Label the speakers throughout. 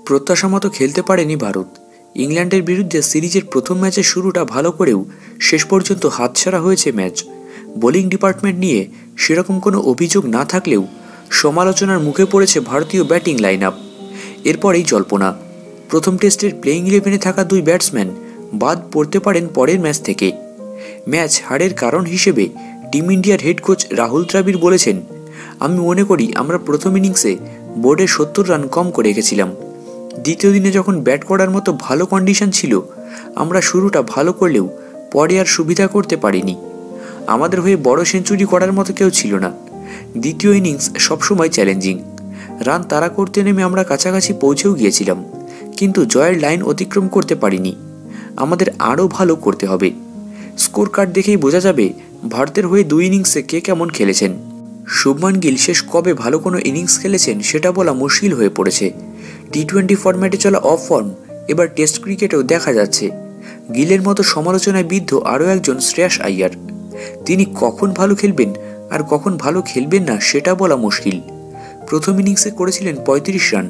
Speaker 1: প্রত্যাশা মতো খেলতে পারেনি ভারত। ইংল্যান্ডের বিরুদ্ধে সিরিজের প্রথম ম্যাচের শুরুটা ভালো করেও শেষ পর্যন্ত হাতছাড়া হয়েছে ম্যাচ। বোলিং ডিপার্টমেন্ট নিয়ে সেরকম কোনো অভিযোগ না থাকলেও সমালোচনার মুখে পড়েছে ভারতীয় ব্যাটিং লাইন আপ। এরপরেই জল্পনা, প্রথম টেস্টের প্লেইং 11-এ থাকা দুই ব্যাটসম্যান বাদ পড়তে পারেন পরের ম্যাচ থেকে। ম্যাচ হারের কারণ হিসেবে টিম ইন্ডিয়ার হেড কোচ রাহুল দ্রাবিড় বলেছেন, আমি মনে করি আমরা প্রথম ইনিংসে বোর্ডে 70 রান কম করে রেখেছিলাম। দ্বিতীয় দিনে যখন ব্যাট করার মতো ভালো কন্ডিশন ছিল, আমরা শুরুটা ভালো করলেও পরে আর সুবিধা করতে পারিনি। আমাদের হয়ে বড় সেঞ্চুরি করার মতো কেউ ছিল না। দ্বিতীয় ইনিংস সবসময় চ্যালেঞ্জিং। রান তাড়া করতে নেমে আমরা কাছাকাছি পৌঁছেও গিয়েছিলাম, কিন্তু জয়ের লাইন অতিক্রম করতে পারিনি। আমাদের আরও ভালো করতে হবে। স্কোর কার্ড দেখেই বোঝা যাবে ভারতের হয়ে দুই ইনিংসে কে কেমন খেলেছেন। শুভমান গিল শেষ কবে ভালো কোনো ইনিংস খেলেছেন সেটা বলা মুশকিল হয়ে পড়েছে। টি-20 ফরম্যাটে চলা অফ ফর্ম এবার টেস্ট ক্রিকেটেও দেখা যাচ্ছে। গিলের মতো সমালোচনায় বিদ্ধ আরও একজন শ্রেয়াস আইয়ার। তিনি কখন ভালো খেলবেন আর কখন ভালো খেলবেন না সেটা বলা মুশকিল। প্রথম ইনিংসে করেছিলেন 35 রান,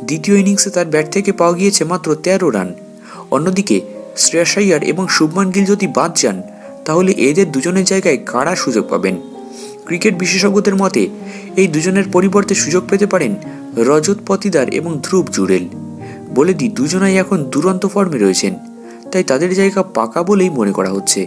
Speaker 1: দ্বিতীয় ইনিংসে তার ব্যাট থেকে পাওয়া গিয়েছে মাত্র 13 রান। অন্যদিকে শ্রেয়াস আইয়ার এবং শুভমান গিল যদি বাদ যান, তাহলে এদের দুজনের জায়গায় কারা সুযোগ পাবেন? ক্রিকেট বিশেষজ্ঞদের মতে এই দুজনের পরিবর্তে সুযোগ পেতে পারেন রজত পতিদার এবং ধ্রুব জুরেল। বলে দিই, দুজনাই এখন দুরন্ত ফর্মে রয়েছেন, তাই তাদের জায়গা পাকা বলেই মনে করা হচ্ছে।